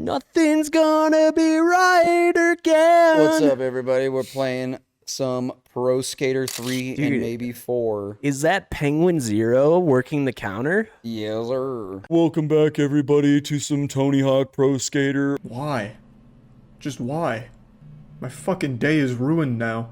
Nothing's gonna be right again. What's up, everybody? We're playing some Pro Skater 3 Dude, and maybe 4. Is that Penguin Zero working the counter? Yes, sir. Welcome back, everybody, to some Tony Hawk Pro Skater. Why? Just why? My fucking day is ruined now.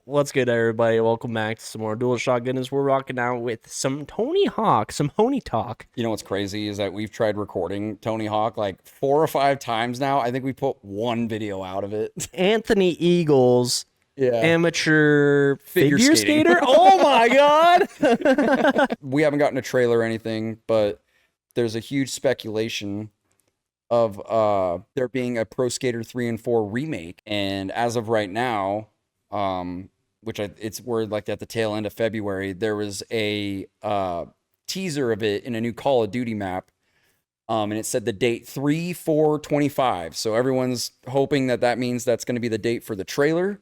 What's good, everybody? Welcome back to some more DualShock goodness. We're rocking out with some Tony Hawk, some Honey Talk. You know what's crazy is that we've tried recording Tony Hawk like 4 or 5 times now. I think we put one video out of it. Anthony Eagles, amateur Figure figure skating. skater. Oh my god! We haven't gotten a trailer or anything, but there's a huge speculation of there being a Pro Skater 3 and 4 remake. And as of right now, we're like at the tail end of February, there was a teaser of it in a new Call of Duty map, and it said the date 3/4/25. So everyone's hoping that means that's going to be the date for the trailer.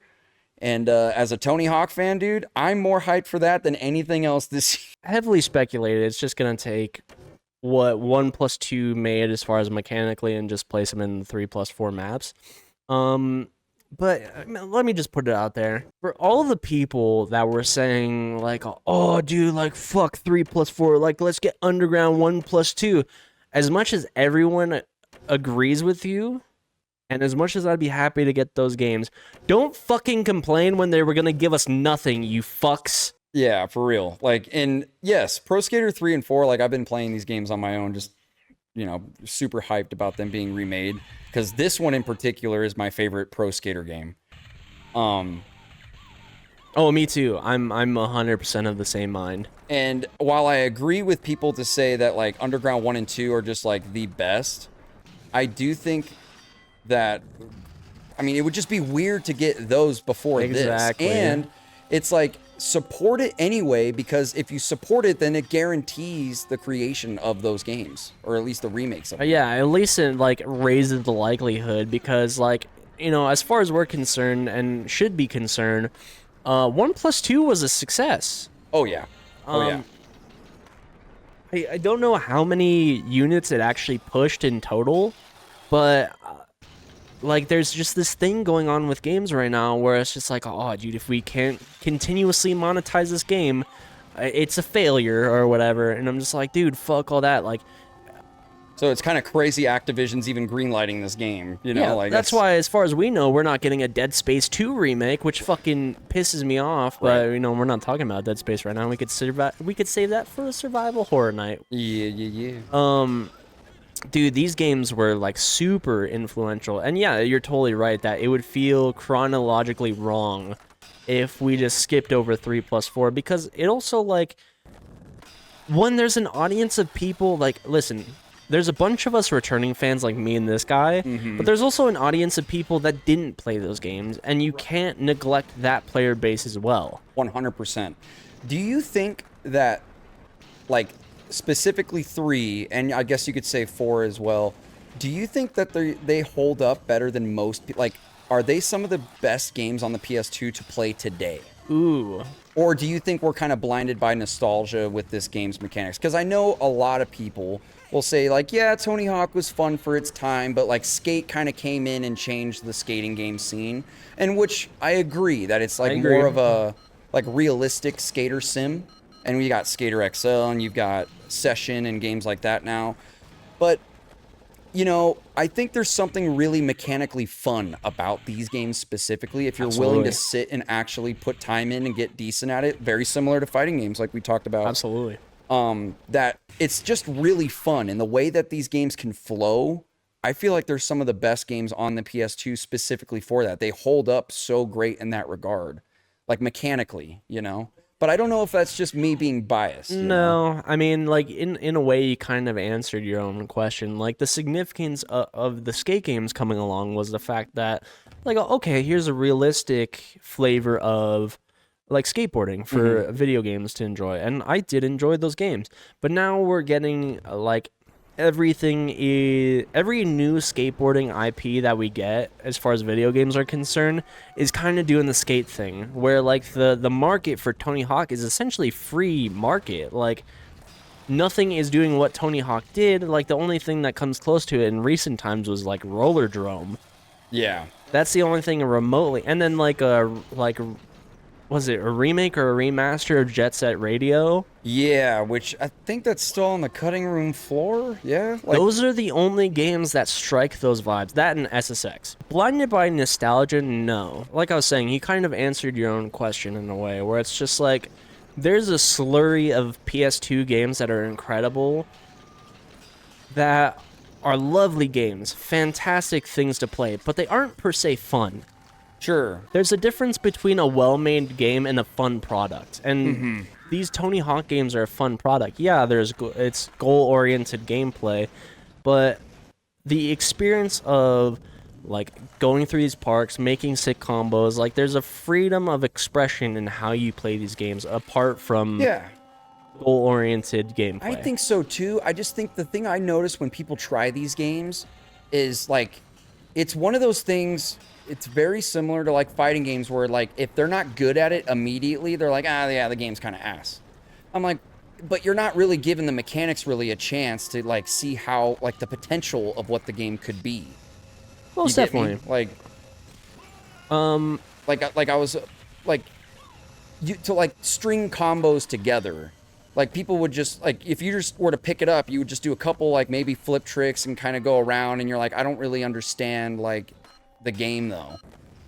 And as a Tony Hawk fan, dude, I'm more hyped for that than anything else this year. Heavily speculated. It's just gonna take what 1+2 made as far as mechanically and just place them in the 3+4 maps. But let me just put it out there. For all the people that were saying, like, oh, dude, like, fuck 3+4, like, let's get Underground 1+2. As much as everyone agrees with you, and as much as I'd be happy to get those games, don't fucking complain when they were going to give us nothing, you fucks. Yeah, for real. Like, and yes, Pro Skater 3 and 4, like, I've been playing these games on my own, just, you know, super hyped about them being remade. Because this one in particular is my favorite Pro Skater game. Oh, me too. I'm 100% of the same mind. And while I agree with people to say that like Underground 1 and 2 are just like the best, I do think that, I mean, it would just be weird to get those before Exactly. this. And it's like, support it anyway, because if you support it, then it guarantees the creation of those games, or at least the remakes of them. Yeah, at least it like raises the likelihood, because like, you know, as far as we're concerned and should be concerned, 1+2 was a success. Oh yeah. Oh yeah. I don't know how many units it actually pushed in total, but like, there's just this thing going on with games right now where it's just like, oh, dude, if we can't continuously monetize this game, it's a failure or whatever. And I'm just like, dude, fuck all that. Like, so it's kind of crazy Activision's even greenlighting this game, you know? yeah, like that's why, as far as we know, we're not getting a Dead Space 2 remake, which fucking pisses me off. But, you know, we're not talking about Dead Space right now. We could save that for a survival horror night. Yeah. Dude, these games were like super influential, and yeah, you're totally right that it would feel chronologically wrong if we just skipped over 3+4, because it also, like, when there's an audience of people, like, listen, there's a bunch of us returning fans like me and this guy, but there's also an audience of people that didn't play those games, and you can't neglect that player base as well. 100%. Do you think that, like, specifically 3, and I guess you could say 4 as well, do you think that they hold up better than most people? Like, are they some of the best games on the PS2 to play today? Ooh. Or do you think we're kind of blinded by nostalgia with this game's mechanics? Because I know a lot of people will say, like, yeah, Tony Hawk was fun for its time, but like Skate kind of came in and changed the skating game scene, and which I agree that it's like more of a like realistic skater sim. And we got Skater XL, and you've got Session and games like that now. But, you know, I think there's something really mechanically fun about these games specifically, if you're willing to sit and actually put time in and get decent at it. Very similar to fighting games like we talked about. Absolutely. That it's just really fun. And the way that these games can flow, I feel like there's some of the best games on the PS2 specifically for that. They hold up so great in that regard. Like, mechanically, you know? But I don't know if that's just me being biased. No, I mean, like, in a way, you kind of answered your own question. Like, the significance of the skate games coming along was the fact that, like, okay, here's a realistic flavor of, like, skateboarding for video games to enjoy. And I did enjoy those games. But now we're getting, like, every new skateboarding IP that we get as far as video games are concerned is kind of doing the skate thing, where like the market for Tony Hawk is essentially free market. Like nothing is doing what Tony Hawk did. Like the only thing that comes close to it in recent times was like Roller Drome. Yeah. That's the only thing remotely. And then like was it a remake or a remaster of Jet Set Radio? Yeah, which I think that's still on the cutting room floor. Yeah. Like, Those are the only games that strike those vibes. That and SSX. Blinded by nostalgia, no. Like I was saying, you kind of answered your own question in a way, where it's just like, there's a slurry of PS2 games that are incredible, that are lovely games, fantastic things to play, but they aren't per se fun. sure. There's a difference between a well-made game and a fun product, and these Tony Hawk games are a fun product. Yeah, it's goal-oriented gameplay, but the experience of like going through these parks, making sick combos, like there's a freedom of expression in how you play these games apart from Yeah. goal-oriented gameplay. I think so too. I just think the thing I notice when people try these games is like, it's one of those things. It's very similar to like fighting games where like if they're not good at it immediately, they're like, yeah, the game's kind of ass. I'm like, but you're not really giving the mechanics really a chance to like see how like the potential of what the game could be. Well, You get me? definitely. Like I was like, you to like string combos together. Like people would just like, if you just were to pick it up, you would just do a couple like maybe flip tricks and kind of go around, and you're like, I don't really understand like the game though.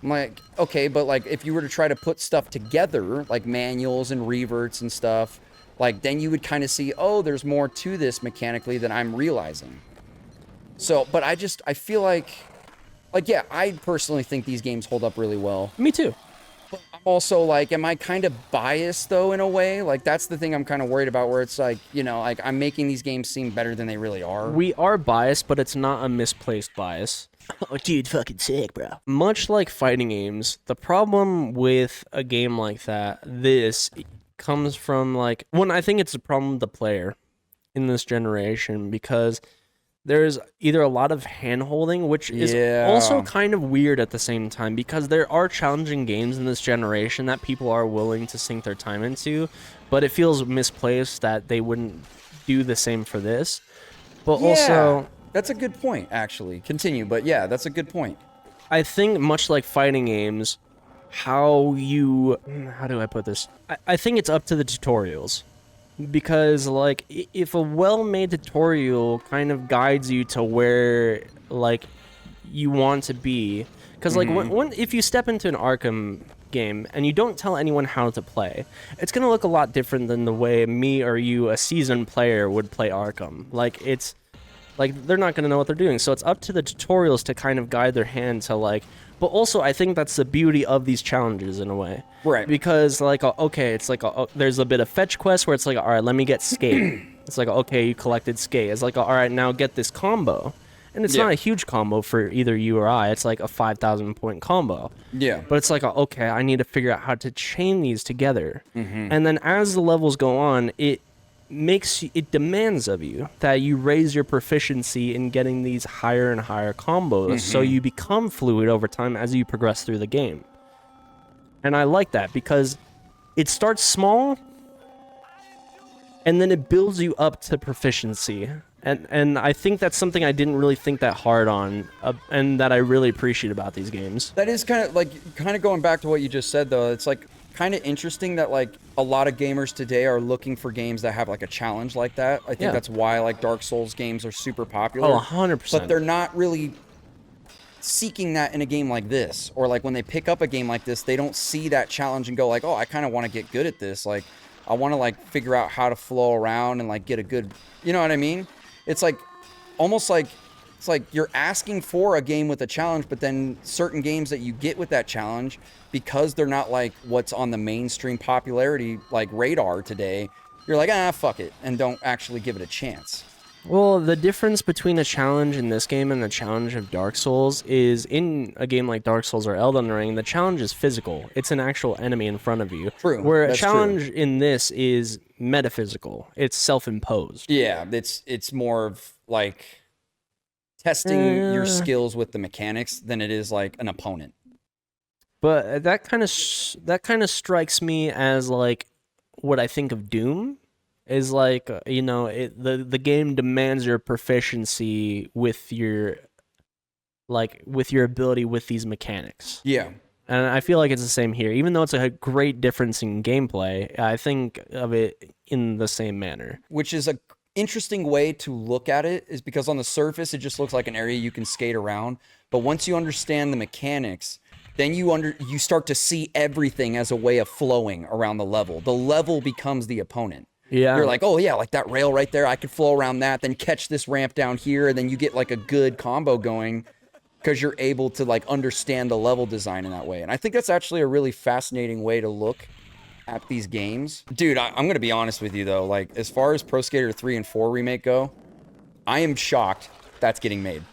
I'm like, okay, but like if you were to try to put stuff together, like manuals and reverts and stuff, like then you would kind of see, oh, there's more to this mechanically than I'm realizing. So, but I feel like yeah, I personally think these games hold up really well. Me too. But I'm also like, am I kind of biased though in a way? Like that's the thing I'm kind of worried about, where it's like, you know, like I'm making these games seem better than they really are. We are biased, but it's not a misplaced bias. Oh, dude, fucking sick, bro. Much like fighting games, the problem with a game like that, this comes from like, one, I think it's a problem with the player in this generation, because there's either a lot of hand-holding, which is also kind of weird at the same time, because there are challenging games in this generation that people are willing to sink their time into, but it feels misplaced that they wouldn't do the same for this. But also, that's a good point, actually. Continue, but yeah, that's a good point. I think much like fighting games, how do I put this? I think it's up to the tutorials. Because, like, if a well-made tutorial kind of guides you to where, like, you want to be... Because, like, if you step into an Arkham game and you don't tell anyone how to play, it's going to look a lot different than the way me or you, a seasoned player, would play Arkham. Like, it's... Like, they're not going to know what they're doing. So it's up to the tutorials to kind of guide their hand to, like... But also, I think that's the beauty of these challenges in a way. Right. Because, like, okay, it's like, there's a bit of fetch quest where it's like, all right, let me get skate. It's like, okay, you collected skate. It's like, all right, now get this combo. And it's not a huge combo for either you or I. It's like a 5,000 point combo. Yeah. But it's like, okay, I need to figure out how to chain these together. And then as the levels go on, it demands of you that you raise your proficiency in getting these higher and higher combos, so you become fluid over time as you progress through the game. And I like that, because it starts small and then it builds you up to proficiency. And I think that's something I didn't really think that hard on, and that I really appreciate about these games. That is kind of going back to what you just said, though. It's like kind of interesting that like a lot of gamers today are looking for games that have like a challenge like that. I think that's why like Dark Souls games are super popular. Oh, 100%. But they're not really seeking that in a game like this, or like when they pick up a game like this, they don't see that challenge and go like, oh, I kind of want to get good at this. Like I want to like figure out how to flow around and like get a good, you know what I mean? It's like almost like it's like you're asking for a game with a challenge, but then certain games that you get with that challenge, because they're not like what's on the mainstream popularity like radar today, you're like, fuck it, and don't actually give it a chance. Well, the difference between a challenge in this game and the challenge of Dark Souls is in a game like Dark Souls or Elden Ring, the challenge is physical. It's an actual enemy in front of you. True, Where a that's true. challenge in this is metaphysical. It's self-imposed. Yeah, it's more of like testing your skills with the mechanics than it is like an opponent. But that kind of strikes me as like what I think of Doom is like the game demands your proficiency with your ability with these mechanics. Yeah. And I feel like it's the same here. Even though it's a great difference in gameplay, I think of it in the same manner. Which is a interesting way to look at it, is because on the surface it just looks like an area you can skate around, but once you understand the mechanics, then you start to see everything as a way of flowing around the level. The level becomes the opponent. Yeah. You're like, oh yeah, like that rail right there, I could flow around that, then catch this ramp down here, and then you get like a good combo going because you're able to like understand the level design in that way. And I think that's actually a really fascinating way to look at these games. Dude, I'm going to be honest with you though, like as far as Pro Skater 3 and 4 remake go, I am shocked that's getting made.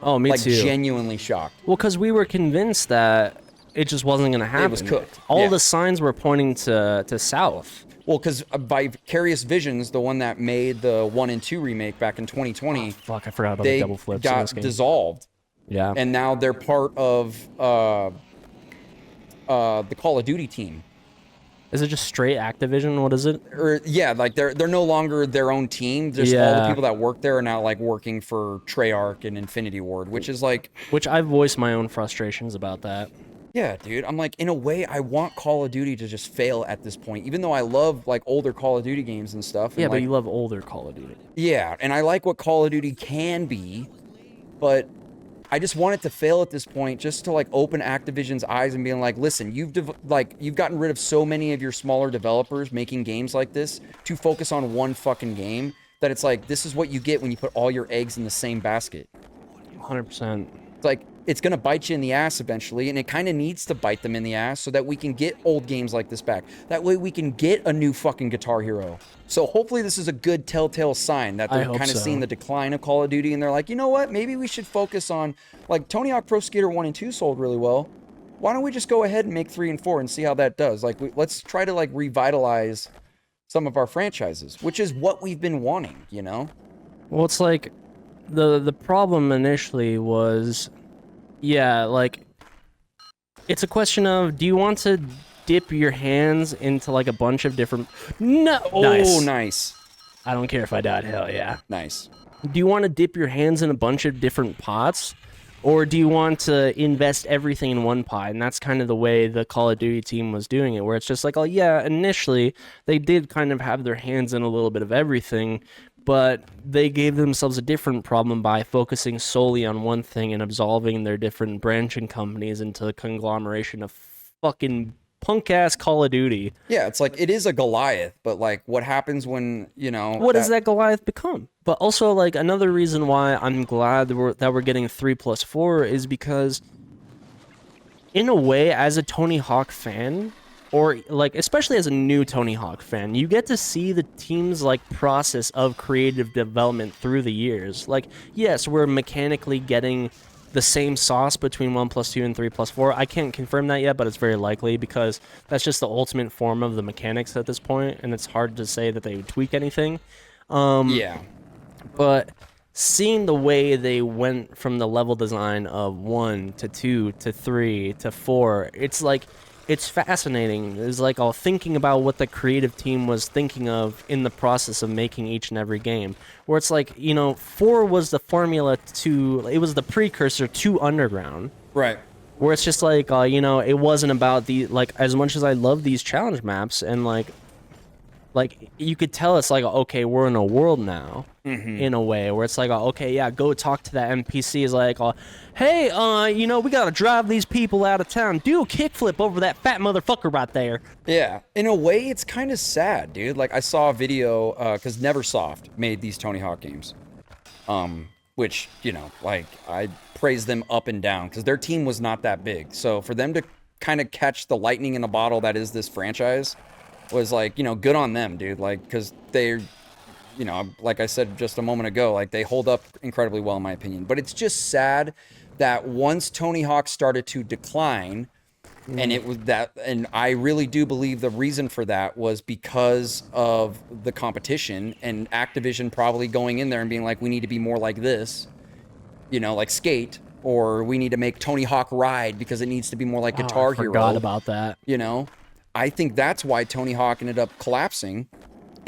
Oh, me like, too. Genuinely shocked. Well, because we were convinced that it just wasn't going to happen. It was cooked. All Yeah. the signs were pointing to south. Well, because Vicarious Visions, the one that made the 1 and 2 remake back in 2020, Fuck, I forgot about the they double flips in got this game. dissolved. Yeah. And now they're part of the Call of Duty team. Is it just straight Activision? What is it? Or yeah, like they're no longer their own team. Just all the Yeah. people that work there are now like working for Treyarch and Infinity Ward, which is like, Which I've voiced my own frustrations about that. yeah, dude. I'm like, in a way, I want Call of Duty to just fail at this point, even though I love like older Call of Duty games and stuff. And, Yeah, but like, you love older Call of Duty. yeah, and I like what Call of Duty can be, but I just want it to fail at this point, just to like open Activision's eyes and being like, listen, you've gotten rid of so many of your smaller developers making games like this to focus on one fucking game, that it's like, this is what you get when you put all your eggs in the same basket. 100%. It's like, it's gonna bite you in the ass eventually, and it kind of needs to bite them in the ass so that we can get old games like this back. That way we can get a new fucking Guitar Hero. So hopefully this is a good telltale sign that I they're hope kind of so. seeing the decline of Call of Duty, and they're like, you know what, maybe we should focus on, like, Tony Hawk Pro Skater 1 and 2 sold really well. Why don't we just go ahead and make 3 and 4 and see how that does? Like, let's try to like revitalize some of our franchises, which is what we've been wanting, you know? Well, it's like the problem initially was, yeah, like it's a question of, do you want to dip your hands into like a bunch of different? No. Oh, nice. I don't care if I died. Hell yeah. Nice. Do you want to dip your hands in a bunch of different pots, or do you want to invest everything in one pot? And that's kind of the way the Call of Duty team was doing it, where it's just like, oh yeah, initially they did kind of have their hands in a little bit of everything, but they gave themselves a different problem by focusing solely on one thing and absolving their different branching companies into a conglomeration of fucking punk-ass Call of Duty. Yeah, it's like, it is a Goliath, but like, what happens when, you know... What does that Goliath become? But also, like, another reason why I'm glad that we're getting 3+4 is because, in a way, as a Tony Hawk fan, or like especially as a new Tony Hawk fan, you get to see the team's like process of creative development through the years. Like, yes, we're mechanically getting the same sauce between 1+2 and 3+4. I can't confirm that yet, but it's very likely, because that's just the ultimate form of the mechanics at this point, and it's hard to say that they would tweak anything. Yeah. But seeing the way they went from the level design of 1 to 2 to 3 to 4, it's like, it's fascinating. It's like all thinking about what the creative team was thinking of in the process of making each and every game. Where it's like, 4 was the formula to, it was the precursor to Underground. Right. Where it's just like, it wasn't about the, like, as much as I love these challenge maps, and like you could tell it's like, okay, we're in a world now, in a way where it's like, okay, yeah, go talk to that NPC. Is like, hey, we gotta drive these people out of town. Do a kickflip over that fat motherfucker right there. Yeah, in a way, it's kind of sad, dude. Like, I saw a video, because Neversoft made these Tony Hawk games, which, like, I praise them up and down, because their team was not that big. So for them to kind of catch the lightning in a bottle that is this franchise was like, good on them, dude. Like, because you know, like I said just a moment ago, like they hold up incredibly well in my opinion. But it's just sad that once Tony Hawk started to decline, and it was that, and I really do believe the reason for that was because of the competition and Activision probably going in there and being like, we need to be more like this, you know, like Skate, or we need to make Tony Hawk Ride because it needs to be more like Guitar I Hero. forgot about that. You know, I think that's why Tony Hawk ended up collapsing.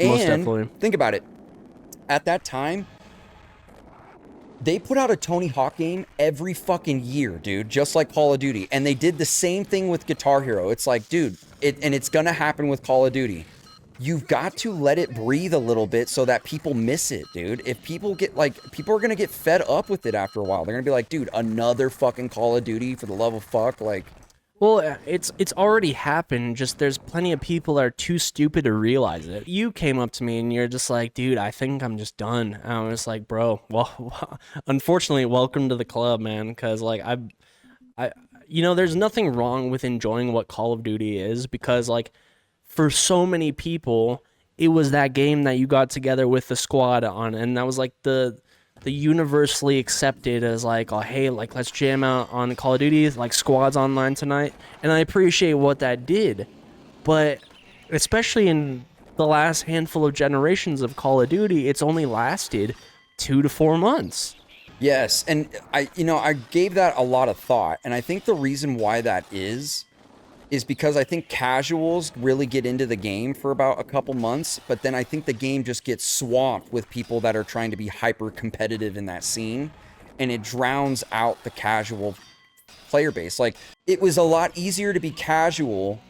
Most And definitely. think about it. At that time, they put out a Tony Hawk game every fucking year, dude, just like Call of Duty. And they did the same thing with Guitar Hero. It's like, dude, and it's gonna happen with Call of Duty. You've got to let it breathe a little bit so that people miss it, dude. If people get people are gonna get fed up with it after a while. They're gonna be like, dude, another fucking Call of Duty, for the love of fuck, like. Well, it's already happened. Just there's plenty of people that are too stupid to realize it. You came up to me and you're just like, dude, I think I'm just done. And I was like, bro, well, unfortunately, welcome to the club, man. Because like you know, there's nothing wrong with enjoying what Call of Duty is, because like for so many people, it was that game that you got together with the squad on, and that was like the universally accepted as like, oh hey, like let's jam out on Call of Duty, like squads online tonight. And I appreciate what that did, but especially in the last handful of generations of Call of Duty, it's only lasted 2 to 4 months. Yes, and I gave that a lot of thought, and I think the reason why that is because I think casuals really get into the game for about a couple months, but then I think the game just gets swamped with people that are trying to be hyper competitive in that scene, and it drowns out the casual player base. Like, it was a lot easier to be casual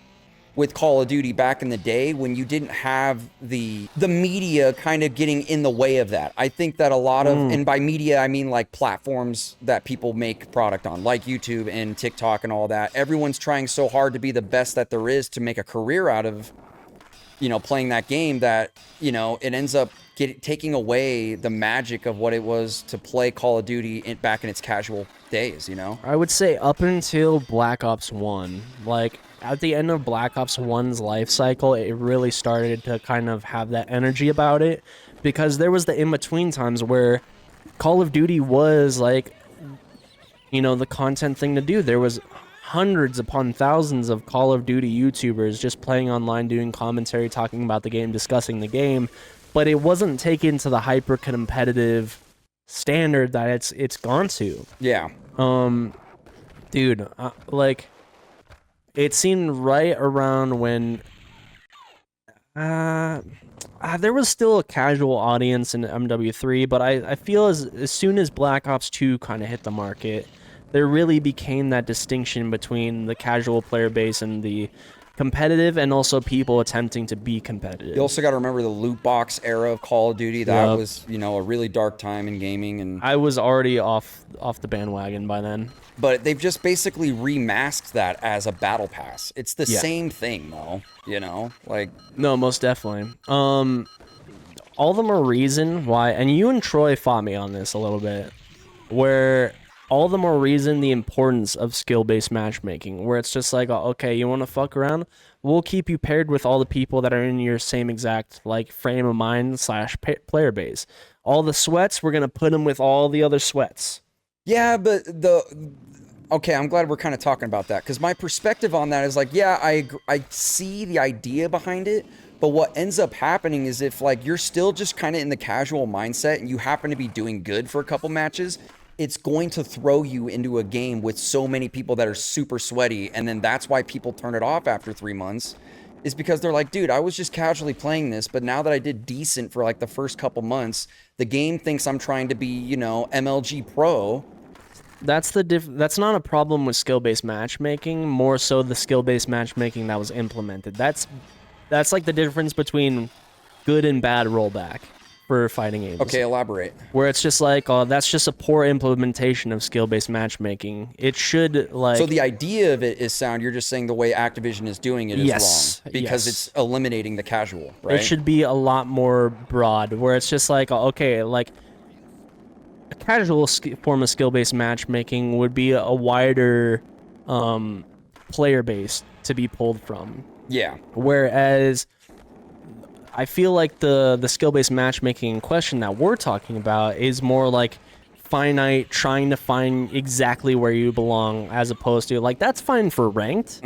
with Call of Duty back in the day when you didn't have the media kind of getting in the way of that. I think that a lot of, and by media I mean like platforms that people make product on, like YouTube and TikTok and all that. Everyone's trying so hard to be the best that there is to make a career out of, you know, playing that game, that, you know, it ends up taking away the magic of what it was to play Call of Duty back in its casual days, you know? I would say up until Black Ops 1, like at the end of Black Ops 1's life cycle, it really started to kind of have that energy about it, because there was the in-between times where Call of Duty was like, you know, the content thing to do. There was hundreds upon thousands of Call of Duty YouTubers just playing online, doing commentary, talking about the game, discussing the game, but it wasn't taken to the hyper competitive standard that it's gone to. Yeah. Dude, like, it seemed right around when there was still a casual audience in MW3, but I feel as soon as Black Ops 2 kind of hit the market, there really became that distinction between the casual player base and the competitive, and also people attempting to be competitive. You also got to remember the loot box era of Call of Duty. That Yep. was, you know, a really dark time in gaming, and I was already off the bandwagon by then. but they've just basically remasked that as a battle pass. It's the Yeah. same thing, though. You know, like, No, most definitely. All the more reason why, and you and Troy fought me on this a little bit, where all the more reason the importance of skill-based matchmaking, where it's just like, okay, you want to fuck around? We'll keep you paired with all the people that are in your same exact like frame of mind / player base. All the sweats, we're gonna put them with all the other sweats. yeah, but okay, I'm glad we're kind of talking about that, because my perspective on that is like, yeah, I see the idea behind it, but what ends up happening is if like you're still just kind of in the casual mindset and you happen to be doing good for a couple matches, it's going to throw you into a game with so many people that are super sweaty, and then that's why people turn it off after 3 months, is because they're like, dude, I was just casually playing this, but now that I did decent for like the first couple months, the game thinks I'm trying to be, you know, MLG Pro. That's that's not a problem with skill-based matchmaking, more so the skill-based matchmaking that was implemented. That's like the difference between good and bad rollback for fighting games. Okay, elaborate. Where it's just like, oh, that's just a poor implementation of skill-based matchmaking. It should, like... So the idea of it is sound. You're just saying the way Activision is doing it is Yes, wrong because yes. it's eliminating the casual, right? It should be a lot more broad, where it's just like, okay, like a casual form of skill-based matchmaking would be a wider player base to be pulled from. Yeah. Whereas I feel like the skill-based matchmaking question that we're talking about is more like finite, trying to find exactly where you belong, as opposed to like that's fine for ranked.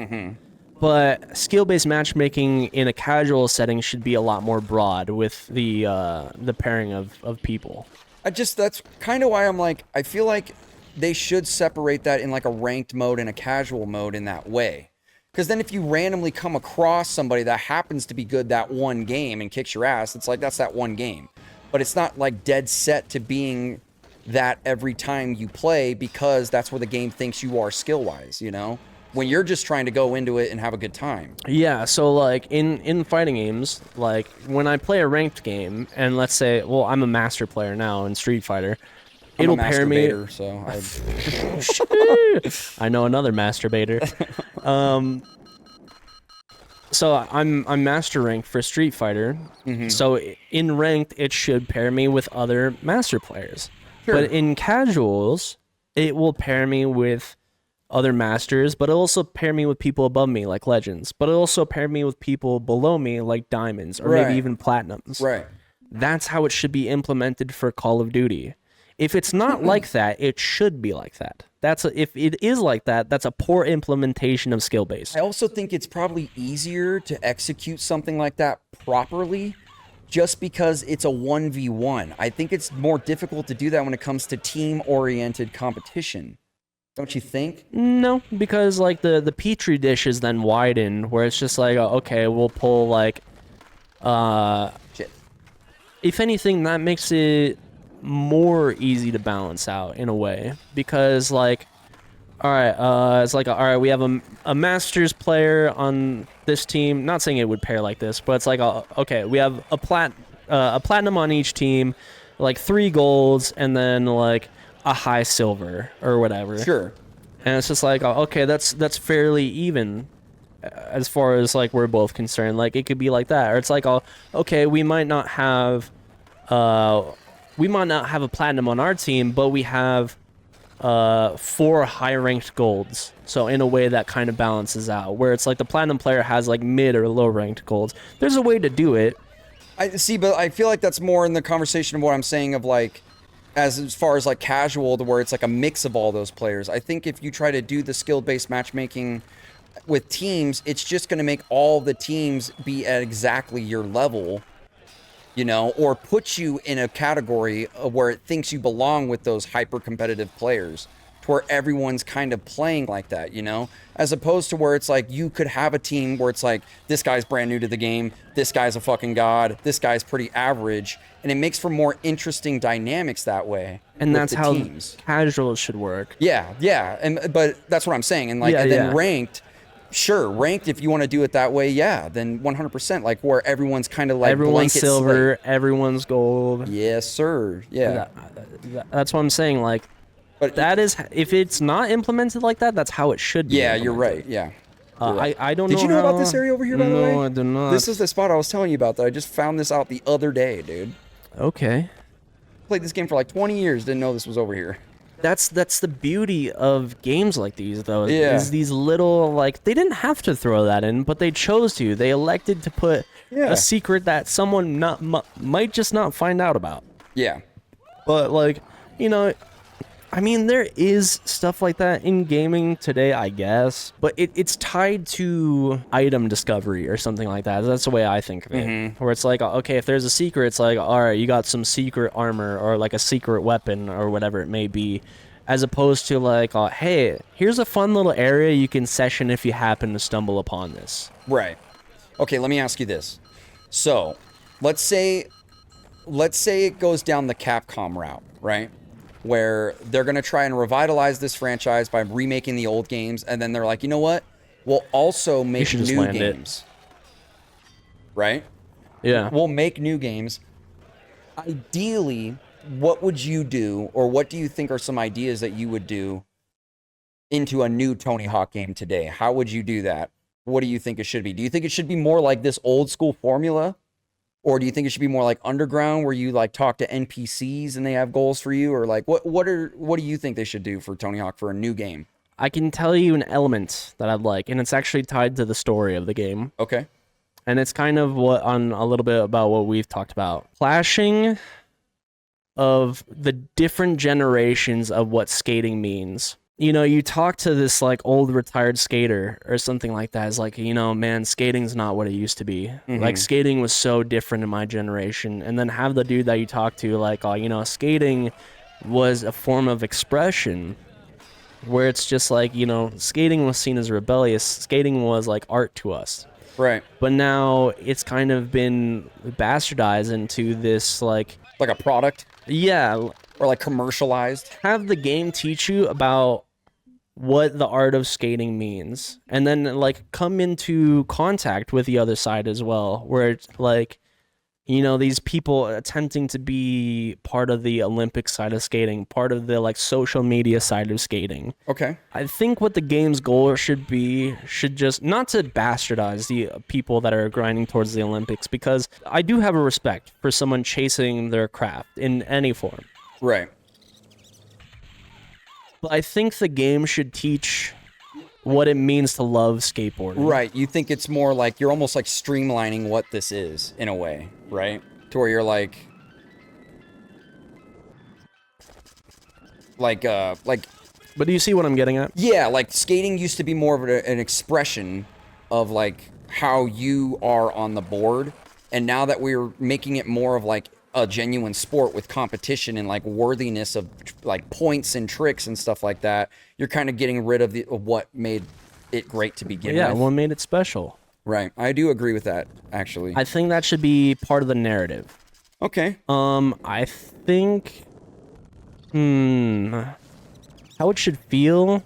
But skill-based matchmaking in a casual setting should be a lot more broad with the pairing of people. That's kind of why I'm like, I feel like they should separate that in like a ranked mode and a casual mode in that way. Because then if you randomly come across somebody that happens to be good that one game and kicks your ass, it's like that's that one game. But it's not like dead set to being that every time you play, because that's where the game thinks you are skill-wise, you know? When you're just trying to go into it and have a good time. Yeah, so like in fighting games, like when I play a ranked game, and let's say, well, I'm a master player now in Street Fighter, it'll pair me. So I know another masturbator. So I'm master ranked for Street Fighter. So in ranked, it should pair me with other master players. Sure. But in casuals, it will pair me with other masters, but it'll also pair me with people above me, like legends. But it'll also pair me with people below me, like diamonds, or maybe even platinums. Right. That's how it should be implemented for Call of Duty. If it's not like that, it should be like that. If it is like that, that's a poor implementation of skill-based. I also think it's probably easier to execute something like that properly just because it's a 1v1. I think it's more difficult to do that when it comes to team-oriented competition. Don't you think? No, because like the petri dish is then widened, where it's just like, okay, we'll pull like, Shit. if anything, that makes it more easy to balance out in a way, because like, all right, it's like, all right, we have a masters player on this team. Not saying it would pair like this, but it's like, okay, we have a platinum on each team, like 3 golds, and then like a high silver or whatever. Sure. And it's just like, okay, that's fairly even as far as like we're both concerned. Like it could be like that, or it's like, okay, we might not have a platinum on our team, but we have 4 high ranked golds. So in a way that kind of balances out, where it's like the platinum player has like mid or low ranked golds. There's a way to do it. I see, but I feel like that's more in the conversation of what I'm saying of like, as far as like casual, to where it's like a mix of all those players. I think if you try to do the skill-based matchmaking with teams, it's just going to make all the teams be at exactly your level, you know, or put you in a category of where it thinks you belong with those hyper-competitive players, to where everyone's kind of playing like that, you know, as opposed to where it's like you could have a team where it's like, this guy's brand new to the game, this guy's a fucking god, this guy's pretty average, and it makes for more interesting dynamics that way. And that's how teams. Casuals should work. Yeah, but that's what I'm saying. And like, then ranked, sure, ranked, if you want to do it that way, yeah, then 100%, like where everyone's kind of like everyone's blanket silver, slate. everyone's gold. Yes, sir. Yeah. That's what I'm saying. Like, But that is, if it's not implemented like that, that's how it should be. Yeah, you're right. Yeah. I don't know. Did you know about this area over here, by the way? No, I do not. This is the spot I was telling you about that I just found this out the other day, dude. Okay. Played this game for like 20 years, didn't know this was over here. That's the beauty of games like these, though. Yeah. Is these little, like, they didn't have to throw that in, but they chose to. They elected to put a secret that someone might just not find out about. Yeah. But, like, you know, I mean, there is stuff like that in gaming today, I guess, but it's tied to item discovery or something like that. That's the way I think of it. Where it's like, okay, if there's a secret, it's like, all right, you got some secret armor or like a secret weapon or whatever it may be, as opposed to like, hey, here's a fun little area you can session if you happen to stumble upon this. Right. Okay, let me ask you this. So, let's say it goes down the Capcom route, right? Where they're going to try and revitalize this franchise by remaking the old games, and then they're like, you know what? We'll also make new games. Right? Yeah. We'll make new games. Ideally, what would you do, or what do you think are some ideas that you would do into a new Tony Hawk game today? How would you do that? What do you think it should be? Do you think it should be more like this old school formula? Or do you think it should be more like Underground, where you like talk to NPCs and they have goals for you? Or like, what do you think they should do for Tony Hawk for a new game? I can tell you an element that I'd like, and it's actually tied to the story of the game. Okay. And it's kind of what on a little bit about what we've talked about. Clashing of the different generations of what skating means. You know, you talk to this like old retired skater or something like that. It's like, you know, man, skating's not what it used to be. Like skating was so different in my generation. And then have the dude that you talk to like, oh, you know, skating was a form of expression where it's just like, you know, skating was seen as rebellious. Skating was like art to us. Right. But now it's kind of been bastardized into this like a product, yeah, or like commercialized. have the game teach you about what the art of skating means, and then like come into contact with the other side as well, where it's like, you know, these people attempting to be part of the Olympic side of skating, part of the like social media side of skating. Okay. I think what the game's goal should just not to bastardize the people that are grinding towards the Olympics, because I do have a respect for someone chasing their craft in any form. Right. But I think the game should teach what it means to love skateboarding. Right. You think it's more like you're almost like streamlining what this is in a way, right? To where you're like But do you see what I'm getting at? yeah, like skating used to be more of an expression of like how you are on the board, and now that we're making it more of like a genuine sport with competition and like worthiness of like points and tricks and stuff like that, you're kind of getting rid of what made it great to begin Yeah, with. what made it special? Right. I do agree with that, actually. I think that should be part of the narrative. Okay. I think how it should feel,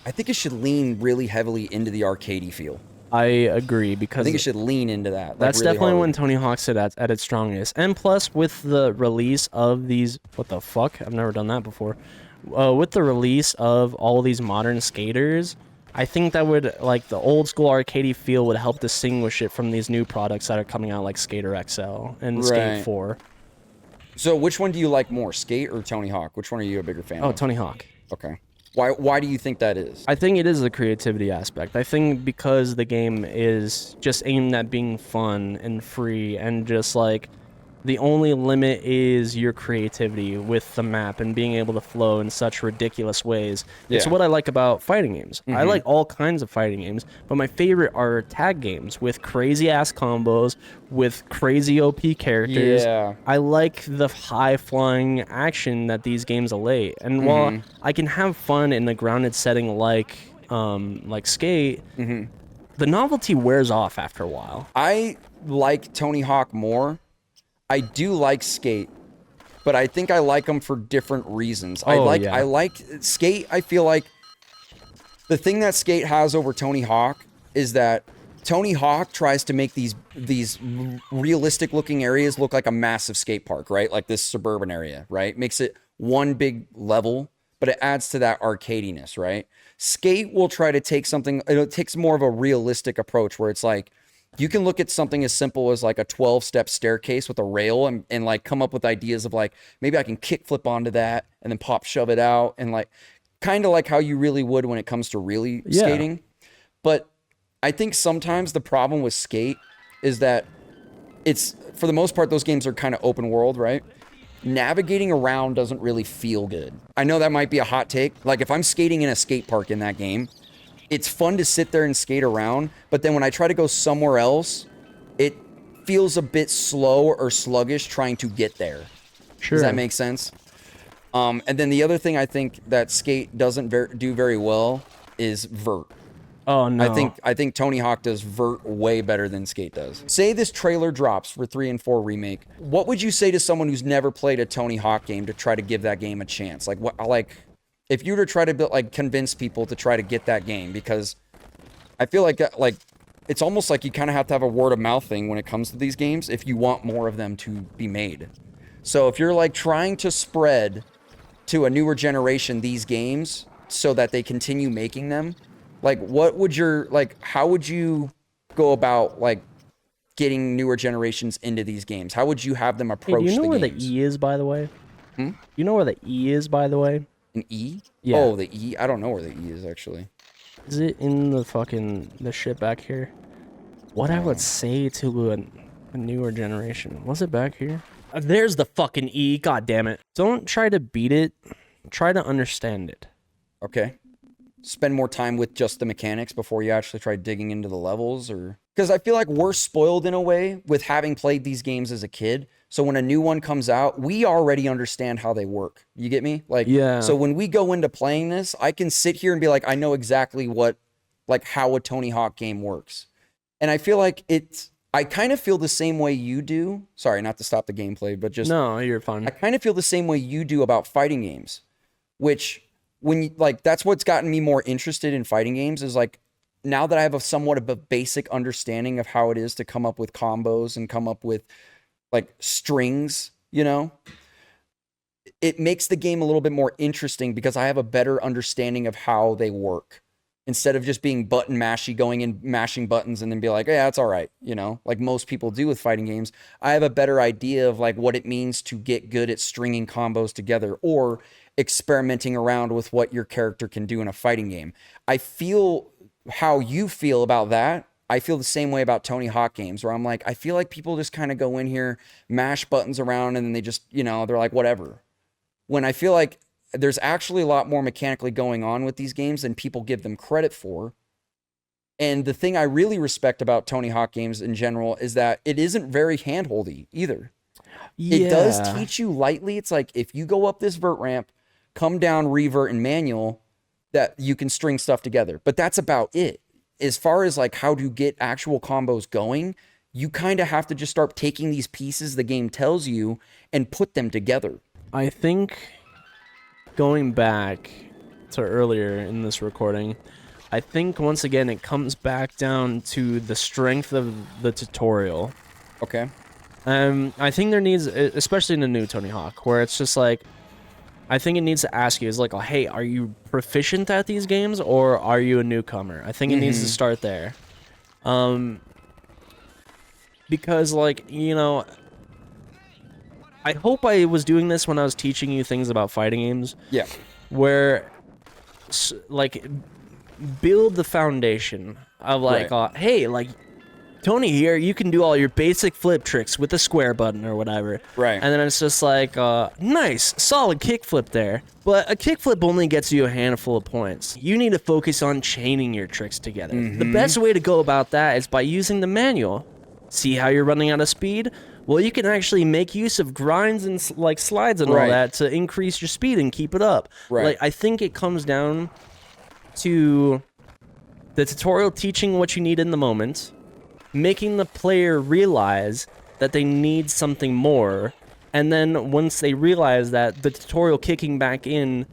I think it should lean really heavily into the arcadey feel. I agree, because I think it should lean into that. Like that's really definitely hard. when Tony Hawk's at its strongest. And plus, with the release of these, what the fuck? I've never done that before. With the release of all these modern skaters, I think that would, like, the old school arcadey feel would help distinguish it from these new products that are coming out, like Skater XL and Skate Right. 4. So which one do you like more, Skate or Tony Hawk? Which one are you a bigger fan Oh, of? Tony Hawk. Okay. Why do you think that is? I think it is the creativity aspect. I think because the game is just aimed at being fun and free, and just like the only limit is your creativity with the map and being able to flow in such ridiculous ways. It's Yeah. what I like about fighting games. I like all kinds of fighting games, but my favorite are tag games with crazy ass combos, with crazy OP characters. Yeah. I like the high flying action that these games allay. And while I can have fun in a grounded setting like Skate, the novelty wears off after a while. I like Tony Hawk more. I do like Skate, but I think I like them for different reasons. I like Skate. I feel like the thing that Skate has over Tony Hawk is that Tony Hawk tries to make these realistic looking areas look like a massive skate park, right? Like this suburban area, right? Makes it one big level, but it adds to that arcadiness, right? Skate will try to take something, it takes more of a realistic approach where it's like, you can look at something as simple as like a 12-step staircase with a rail and like come up with ideas of like, maybe I can kick flip onto that and then pop shove it out, and like kind of like how you really would when it comes to really skating. But I think sometimes the problem with Skate is that it's, for the most part, those games are kind of open world, right? Navigating around doesn't really feel good. I know that might be a hot take. Like if I'm skating in a skate park in that game, it's fun to sit there and skate around, but then when I try to go somewhere else, it feels a bit slow or sluggish trying to get there. Sure. Does that make sense? And then the other thing I think that Skate doesn't do very well is vert. Oh no. I think Tony Hawk does vert way better than Skate does. Say this trailer drops for 3 and 4 remake. What would you say to someone who's never played a Tony Hawk game to try to give that game a chance? Like what? Like if you were to try to convince people to try to get that game, because I feel like it's almost like you kind of have to have a word of mouth thing when it comes to these games if you want more of them to be made. So if you're like trying to spread to a newer generation these games so that they continue making them, like what would your, like how would you go about like getting newer generations into these games? How would you have them approach Hey, do you know the where games? the E is, by the way? You know where the E is, by the way? An E? Yeah. Oh, the E? I don't know where the E is actually. Is it in the shit back here? what I would say to a newer generation. Was it back here? There's the fucking E. God damn it. Don't try to beat it. Try to understand it. Okay. Spend more time with just the mechanics before you actually try digging into the levels, or because I feel like we're spoiled in a way with having played these games as a kid. So when a new one comes out, we already understand how they work. You get me? Like, yeah. So when we go into playing this, I can sit here and be like, I know exactly how a Tony Hawk game works. And I feel like I kind of feel the same way you do. Sorry, not to stop the gameplay, but just no, you're fine. I kind of feel the same way you do about fighting games, which that's what's gotten me more interested in fighting games is like, now that I have somewhat of a basic understanding of how it is to come up with combos and come up with like strings, it makes the game a little bit more interesting because I have a better understanding of how they work instead of just being button mashy, going and mashing buttons and then be like, yeah, that's all right. Like most people do with fighting games. I have a better idea of like what it means to get good at stringing combos together or experimenting around with what your character can do in a fighting game. I feel how you feel about that. I feel the same way about Tony Hawk games where I'm like, I feel like people just kind of go in here, mash buttons around, and then they just, they're like, whatever. When I feel like there's actually a lot more mechanically going on with these games than people give them credit for. And the thing I really respect about Tony Hawk games in general is that it isn't very handholdy either. Yeah. It does teach you lightly. It's like, if you go up this vert ramp, come down, revert, and manual, that you can string stuff together. But that's about it. As far as like how to get actual combos going, you kind of have to just start taking these pieces the game tells you and put them together. I think going back to earlier in this recording, I think once again it comes back down to the strength of the tutorial. Okay. I think there needs, especially in the new Tony Hawk, where it's just like, I think it needs to ask you, is like, oh, hey, are you proficient at these games or are you a newcomer? I think it needs to start there. Because, like, I hope I was doing this when I was teaching you things about fighting games. Yeah. Where, like, build the foundation of, like, right. Hey, like, Tony here, you can do all your basic flip tricks with the square button or whatever. Right. And then it's just like, nice, solid kickflip there. But a kickflip only gets you a handful of points. You need to focus on chaining your tricks together. The best way to go about that is by using the manual. See how you're running out of speed? Well, you can actually make use of grinds and like slides and all that to increase your speed and keep it up. Right. Like, I think it comes down to the tutorial teaching what you need in the moment, making the player realize that they need something more, and then once they realize that, the tutorial kicking back in,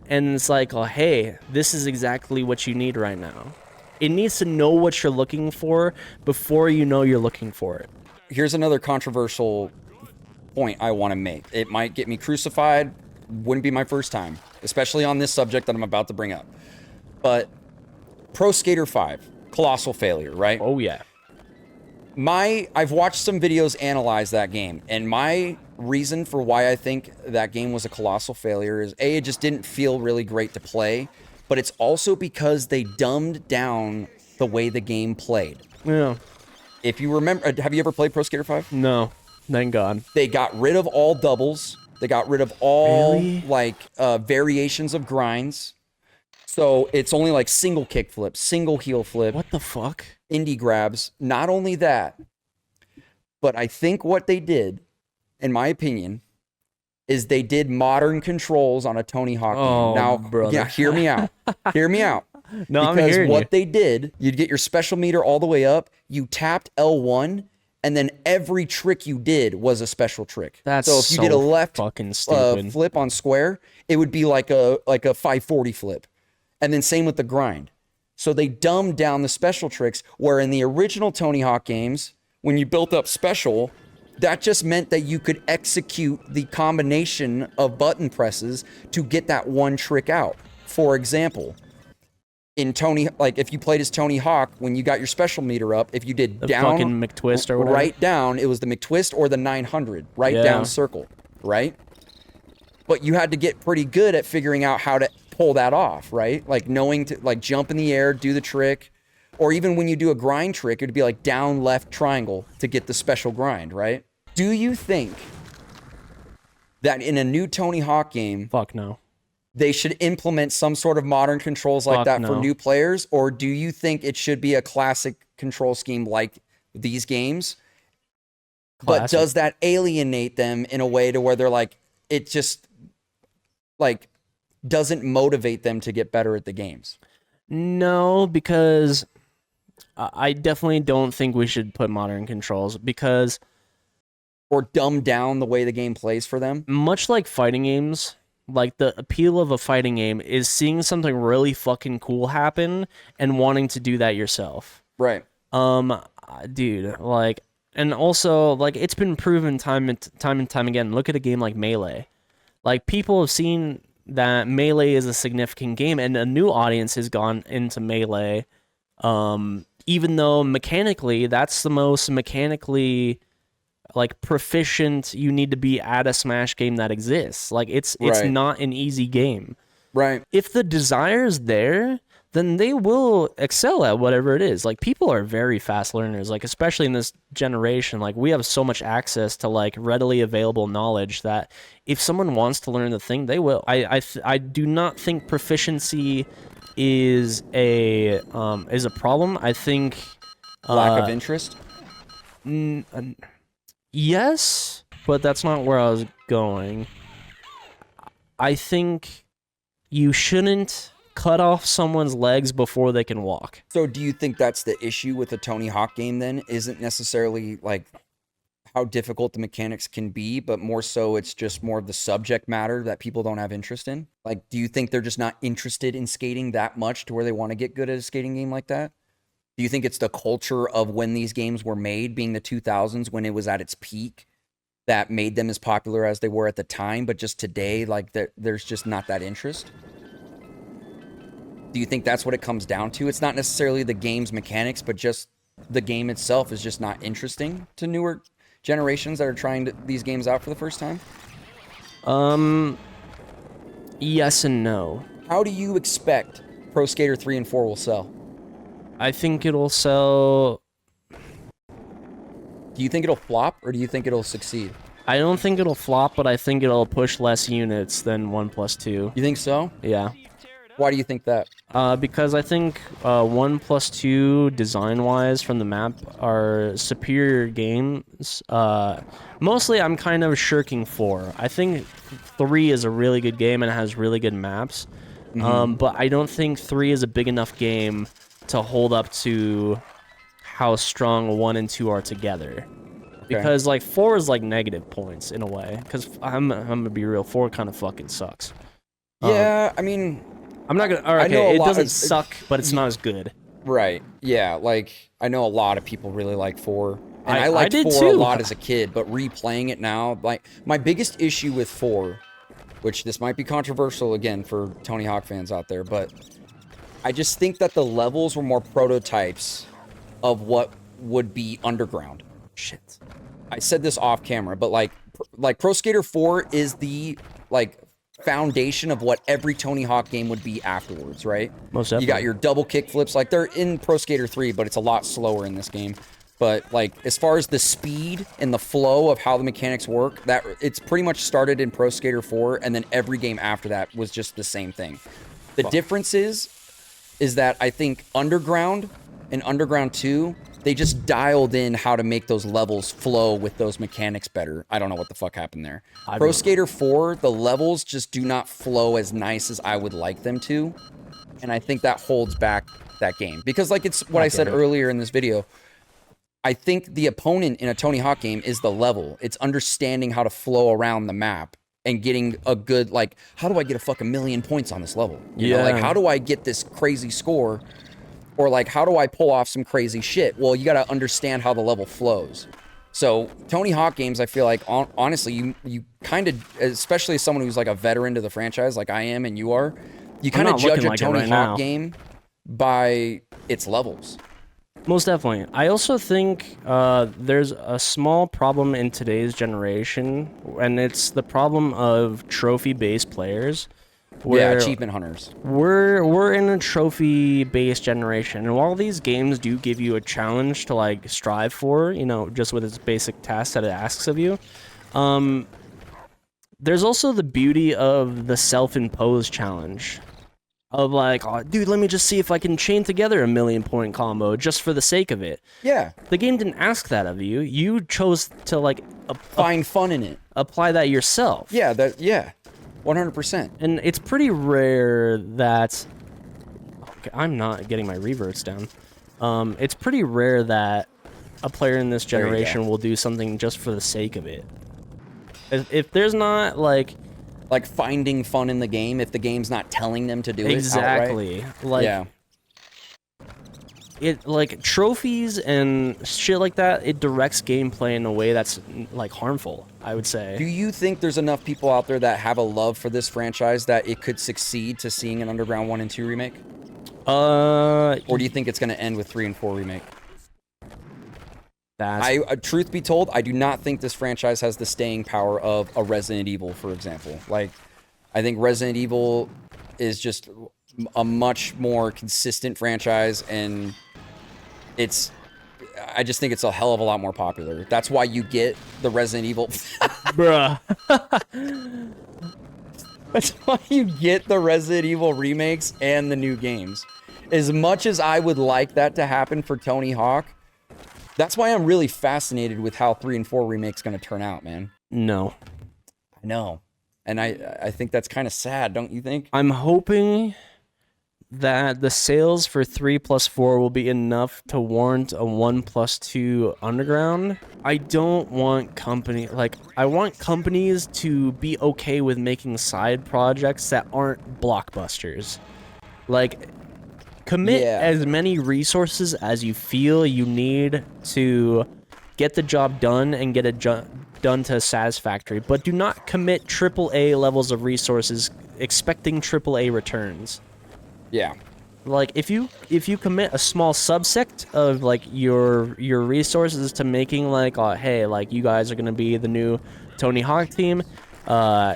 and it's like, oh, hey, this is exactly what you need right now. It needs to know what you're looking for before you know you're looking for it. Here's another controversial point I want to make. It might get me crucified, wouldn't be my first time, especially on this subject that I'm about to bring up. But Pro Skater 5, colossal failure, right? Oh, yeah. I've watched some videos analyze that game, and my reason for why I think that game was a colossal failure is A, it just didn't feel really great to play, but it's also because they dumbed down the way the game played. Yeah. If you remember, have you ever played Pro Skater 5? No. Thank God. They got rid of all doubles. They got rid of all variations of grinds. So it's only like single kick flip, single heel flip. What the fuck? Indie grabs. Not only that, but I think what they did, in my opinion, is they did modern controls on a Tony Hawk game. Now, brother. Yeah, hear me out. Hear me out. No, because I'm hearing what you. they did, you'd get your special meter all the way up, you tapped L1, and then every trick you did was a special trick. That's so if you did a left fucking stupid. flip on square, it would be like a 540 flip. And then same with the grind. So they dumbed down the special tricks, where in the original Tony Hawk games, when you built up special, that just meant that you could execute the combination of button presses to get that one trick out. For example, in if you played as Tony Hawk, when you got your special meter up, if you did The down, fucking McTwist or whatever. right down, it was the McTwist or the 900, right down circle, right? But you had to get pretty good at figuring out how to pull that off, right? Like knowing to like jump in the air, do the trick, Or even when you do a grind trick, it'd be like down, left, triangle to get the special grind, right? Do you think that in a new Tony Hawk game, Fuck no. they should implement some sort of modern controls like Fuck that for no. new players? Or do you think it should be a classic control scheme like these games? But Classic. does that alienate them in a way to where they're like, it just like doesn't motivate them to get better at the games? No, because I definitely don't think we should put modern controls, because Or dumb down the way the game plays for them? much like fighting games, like the appeal of a fighting game is seeing something really fucking cool happen and wanting to do that yourself. Right. Dude, like, and also like it's been proven time and time again. Look at a game like Melee. Like, people have seen that Melee is a significant game, and a new audience has gone into Melee. Even though mechanically, that's the most mechanically like proficient you need to be at a Smash game that exists. Like, it's Right. not an easy game. Right. If the desire's there, then they will excel at whatever it is. Like, people are very fast learners, like, especially in this generation. Like, we have so much access to like readily available knowledge that if someone wants to learn the thing, they will. I do not think proficiency is a problem. I think Lack of interest? yes, but that's not where I was going. I think you shouldn't cut off someone's legs before they can walk. So do you think that's the issue with the Tony Hawk game then? Isn't necessarily like how difficult the mechanics can be, but more so it's just more of the subject matter that people don't have interest in? Like, do you think they're just not interested in skating that much to where they want to get good at a skating game like that? Do you think it's the culture of when these games were made, being the 2000s, when it was at its peak, that made them as popular as they were at the time, but just today, like, there's just not that interest? Do you think that's what it comes down to? It's not necessarily the game's mechanics, but just the game itself is just not interesting to newer generations that are trying these games out for the first time? Yes and no. How do you expect Pro Skater 3 and 4 will sell? I think it'll sell. Do you think it'll flop, or do you think it'll succeed? I don't think it'll flop, but I think it'll push less units than 1+2. You think so? Yeah. Why do you think that? Because I think 1+2 design-wise from the map are superior games. Mostly I'm kind of shirking 4. I think 3 is a really good game and it has really good maps. But I don't think 3 is a big enough game to hold up to how strong 1 and 2 are together. Because like 4 is like negative points in a way. Because I'm gonna be real, 4 kind of fucking sucks. Yeah, I mean, I'm not gonna. I know Okay, a it lot- doesn't suck, but it's not as good. right. Yeah, like, I know a lot of people really like 4. And I I liked did 4 too. a lot as a kid, but replaying it now, like, my biggest issue with 4, which this might be controversial again for Tony Hawk fans out there, but I just think that the levels were more prototypes of what would be underground. Shit. I said this off camera, but like Pro Skater 4 is the like foundation of what every Tony Hawk game would be afterwards, right? Most You got definitely. your double kick flips, like they're in Pro Skater 3, but it's a lot slower in this game. But like as far as the speed and the flow of how the mechanics work, that it's pretty much started in Pro Skater 4, and then every game after that was just the same thing. The difference is that I think Underground and Underground 2, they just dialed in how to make those levels flow with those mechanics better. I don't know what the fuck happened there. Pro Skater 4, the levels just do not flow as nice as I would like them to. And I think that holds back that game. Because like it's what I said earlier in this video, I think the opponent in a Tony Hawk game is the level. It's understanding how to flow around the map and getting a good, like, how do I get a fucking million points on this level? You know, like, how do I get this crazy score? Or like, how do I pull off some crazy shit? Well, you got to understand how the level flows. So Tony Hawk games, I feel like, honestly, you kind of, especially as someone who's like a veteran to the franchise, like I am and you are, you kind of not judge looking a like it Tony right Hawk now. game by its levels. Most definitely. I also think there's a small problem in today's generation, and it's the problem of trophy-based players. where achievement hunters. we're in a trophy-based generation, and while these games do give you a challenge to like strive for, you know, just with its basic tasks that it asks of you, there's also the beauty of the self-imposed challenge. Of like, oh, dude, let me just see if I can chain together a 1,000,000-point combo just for the sake of it. Yeah. The game didn't ask that of you. You chose to like Find fun in it. apply that yourself. Yeah, 100%. And it's pretty rare that okay, I'm not getting my reverts down. It's pretty rare that a player in this generation will do something just for the sake of it. If there's not like finding fun in the game if the game's not telling them to do exactly it outright. like Yeah. it like trophies and shit like that, it directs gameplay in a way that's like harmful, I would say. Do you think there's enough people out there that have a love for this franchise that it could succeed to seeing an Underground 1 and 2 remake? Or do you think it's going to end with 3 and 4 remake? Truth be told, I do not think this franchise has the staying power of a Resident Evil, for example. Like, I think Resident Evil is just a much more consistent franchise, and I just think it's a hell of a lot more popular. That's why you get the Resident Evil. Bruh. That's why you get the Resident Evil remakes and the new games. As much as I would like that to happen for Tony Hawk, that's why I'm really fascinated with how 3 and 4 remake's going to turn out, man. No. I know. And I think that's kind of sad, don't you think? I'm hoping that the sales for 3+4 will be enough to warrant a 1+2 Underground. I don't want I want companies to be okay with making side projects that aren't blockbusters. Like, commit as many resources as you feel you need to get the job done and get it done to satisfactory, but do not commit AAA levels of resources expecting AAA returns. Yeah. Like, if you commit a small subsect of like your resources to making like, hey, like, you guys are gonna be the new Tony Hawk team,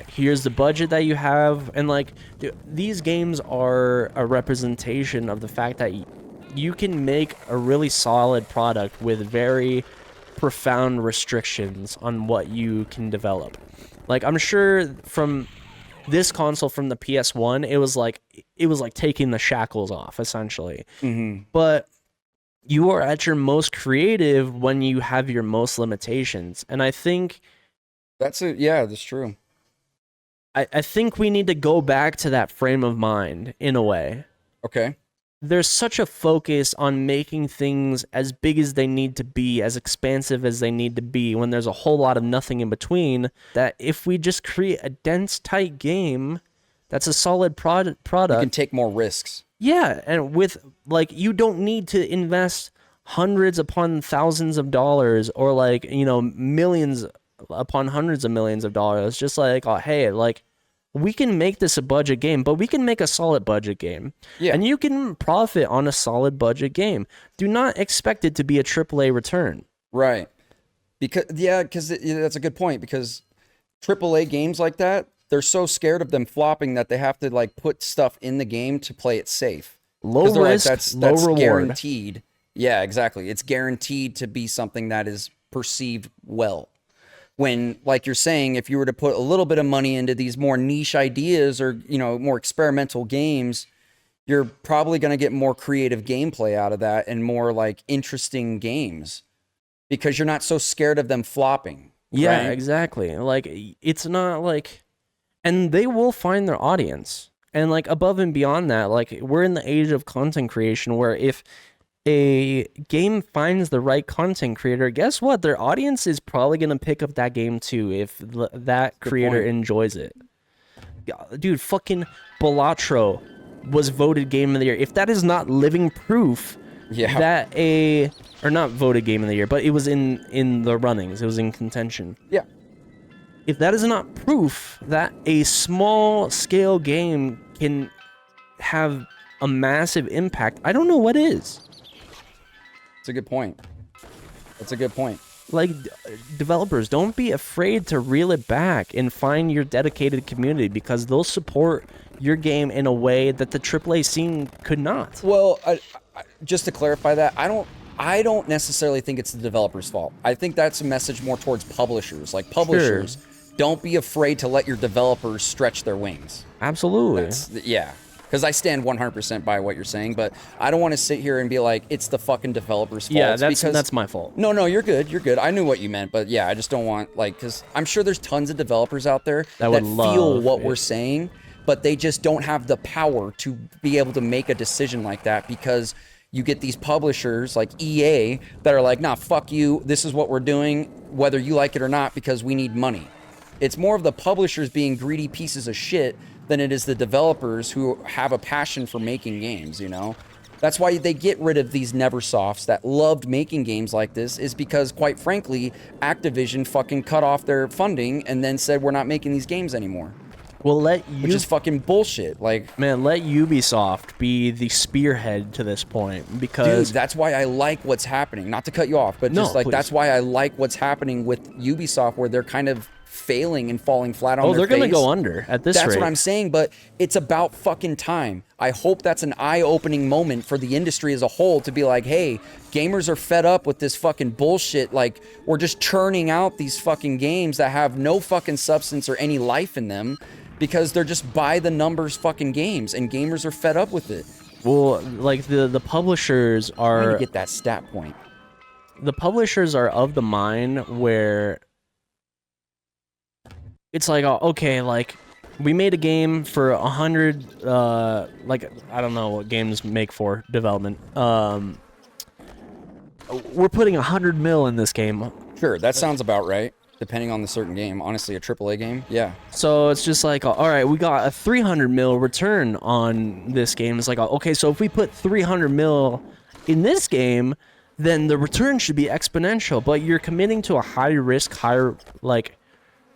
here's the budget that you have, and like, dude, these games are a representation of the fact that you can make a really solid product with very profound restrictions on what you can develop. Like, I'm sure from this console, from the PS1, it was like taking the shackles off, essentially. Mm-hmm. But you are at your most creative when you have your most limitations, and I think that's true. I think we need to go back to that frame of mind in a way. Okay. There's such a focus on making things as big as they need to be, as expansive as they need to be, when there's a whole lot of nothing in between, that if we just create a dense, tight game that's a solid product... You can take more risks. Yeah, and with, like, you don't need to invest hundreds upon thousands of dollars, or, like, you know, millions upon hundreds of millions of dollars. Just like, hey, like, we can make this a budget game, but we can make a solid budget game. Yeah. And you can profit on a solid budget game. Do not expect it to be a AAA return. Right. Because that's a good point, because AAA games like that, they're so scared of them flopping that they have to like put stuff in the game to play it safe. Low risk, that's low reward. Guaranteed. Yeah, exactly. It's guaranteed to be something that is perceived well. When, like you're saying, if you were to put a little bit of money into these more niche ideas or, you know, more experimental games, you're probably going to get more creative gameplay out of that and more like interesting games because you're not so scared of them flopping. Yeah, right? exactly. Like, it's not like, and they will find their audience. And like, above and beyond that, like, we're in the age of content creation where if a game finds the right content creator, guess what? Their audience is probably going to pick up that game too if that creator enjoys it. Dude, fucking Balatro was voted Game of the Year. If that is not living proof that or not voted Game of the Year, but it was in the runnings, it was in contention. Yeah. If that is not proof that a small scale game can have a massive impact, I don't know what is. That's a good point. That's a good point. Like, developers, don't be afraid to reel it back and find your dedicated community, because they'll support your game in a way that the AAA scene could not. Well, just to clarify that, I don't necessarily think it's the developer's fault. I think that's a message more towards publishers. Like, publishers, don't be afraid to let your developers stretch their wings. Absolutely. Yeah. Because I stand 100% by what you're saying, but I don't want to sit here and be like, it's the fucking developer's fault. Yeah, that's my fault. No, you're good. You're good. I knew what you meant, but yeah, I just don't want, like, because I'm sure there's tons of developers out there that feel what we're saying, but they just don't have the power to be able to make a decision like that, because you get these publishers like EA that are like, nah, fuck you. This is what we're doing, whether you like it or not, because we need money. It's more of the publishers being greedy pieces of shit than it is the developers who have a passion for making games, you know? That's why they get rid of these Neversofts that loved making games like this, is because, quite frankly, Activision fucking cut off their funding and then said, we're not making these games anymore. Well, which is fucking bullshit. Like, man, let Ubisoft be the spearhead to this point, because dude, that's why I like what's happening. Not to cut you off, but just like, that's why I like what's happening with Ubisoft, where they're kind of failing and falling flat on their face. Oh, they're gonna go under at this rate. That's what I'm saying, but it's about fucking time. I hope that's an eye-opening moment for the industry as a whole, to be like, hey, gamers are fed up with this fucking bullshit. Like, we're just churning out these fucking games that have no fucking substance or any life in them, because they're just by the numbers fucking games, and gamers are fed up with it. Well, like, the publishers are... I'm gonna get that stat point. The publishers are of the mind where it's like, okay, like, we made a game for 100, like, I don't know what games make for development. We're putting 100 mil in this game. Sure, that sounds about right. Depending on the certain game. Honestly, a AAA game, yeah. So it's just like, all right, we got a 300 mil return on this game. It's like, okay, so if we put 300 mil in this game, then the return should be exponential. But you're committing to a high risk, high, like,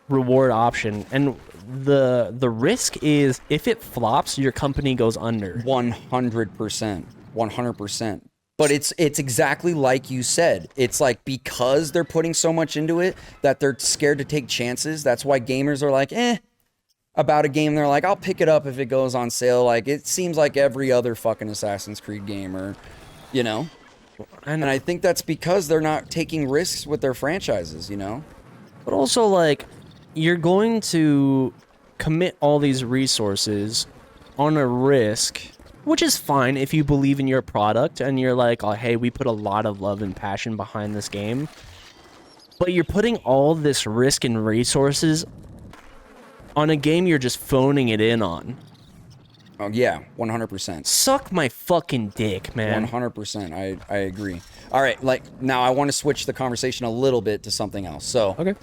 reward option, and the risk is, if it flops, your company goes under. 100%. But it's exactly like you said. It's like, because they're putting so much into it that they're scared to take chances. That's why gamers are like, about a game. They're like, I'll pick it up if it goes on sale. Like, it seems like every other fucking Assassin's Creed game, or, you know? And I think that's because they're not taking risks with their franchises, you know? But also, like, you're going to commit all these resources on a risk, which is fine if you believe in your product and you're like, oh, hey, we put a lot of love and passion behind this game. But you're putting all this risk and resources on a game you're just phoning it in on. Oh, yeah, 100%. Suck my fucking dick, man. 100%. I agree. All right, like, now I want to switch the conversation a little bit to something else. So, okay.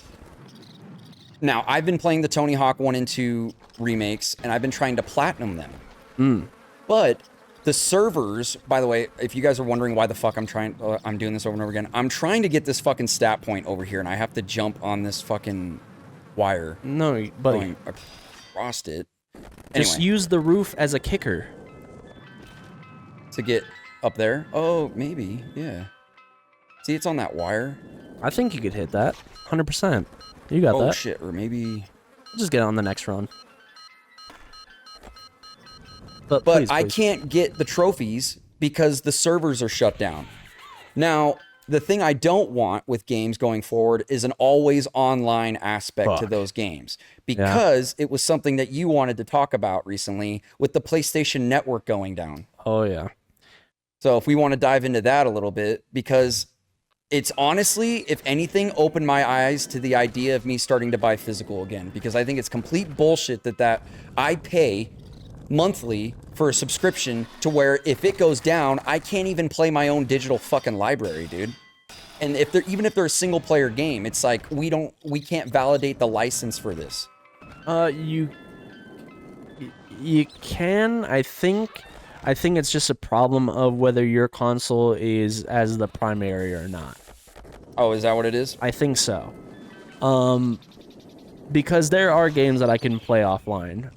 Now, I've been playing the Tony Hawk 1 and 2 remakes, and I've been trying to platinum them. But the servers, by the way, if you guys are wondering why the fuck I'm doing this over and over again, I'm trying to get this fucking stat point over here, and I have to jump on this fucking wire. No, buddy. Across it. Just use the roof as a kicker. To get up there? Oh, maybe, yeah. See, it's on that wire. I think you could hit that. 100%. You got that. Oh, shit, or maybe... Just get on the next run. But please. I can't get the trophies because the servers are shut down. Now, the thing I don't want with games going forward is an always online aspect to those games, because it was something that you wanted to talk about recently with the PlayStation Network going down. Oh, yeah. So if we want to dive into that a little bit, because it's honestly, if anything, opened my eyes to the idea of me starting to buy physical again, because I think it's complete bullshit that I pay monthly for a subscription to where if it goes down, I can't even play my own digital fucking library, dude. And even if they're a single player game, it's like, we can't validate the license for this. You can, I think it's just a problem of whether your console is as the primary or not. Oh, is that what it is? I think so. Because there are games that I can play offline.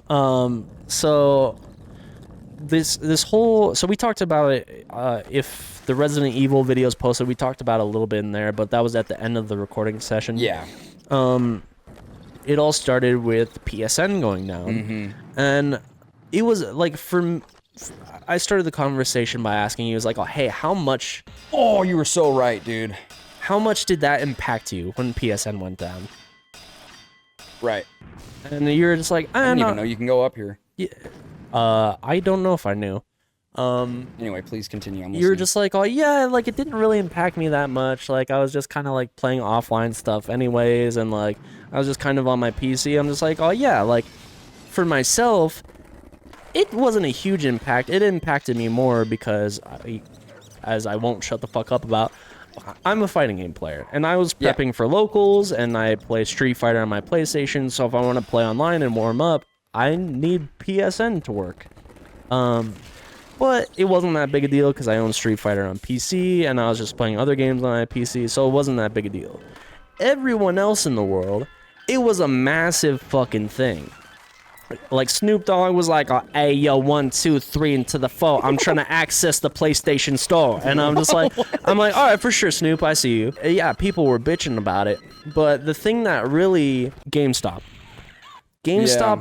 So this whole, so we talked about it, if the Resident Evil videos posted, we talked about it a little bit in there, but that was at the end of the recording session. Yeah. It all started with PSN going down. And it was like I started the conversation by asking you, was like, oh, hey, how much You were so right, dude. how much did that impact you when PSN went down? Right. And you were just like, I didn't even know you can go up here. Yeah. I don't know if I knew. Anyway, please continue. I'm You were listening. just like, oh yeah, like it didn't really impact me that much. Like I was just kind of like playing offline stuff anyways, and like I was just kind of on my PC. I'm just like, oh yeah, like for myself, it wasn't a huge impact. It impacted me more because as I won't shut the fuck up about, I'm a fighting game player, and I was prepping for locals, and I play Street Fighter on my PlayStation. So if I want to play online and warm up, I need PSN to work. But it wasn't that big a deal because I own Street Fighter on PC, and I was just playing other games on my PC, so it wasn't that big a deal. Everyone else in the world, it was a massive fucking thing. Like Snoop Dogg was like, hey yo, 1, 2, 3 into the 4. I'm trying to access the PlayStation Store, and I'm just like, all right, for sure, Snoop, I see you. Yeah, people were bitching about it, but the thing that really GameStop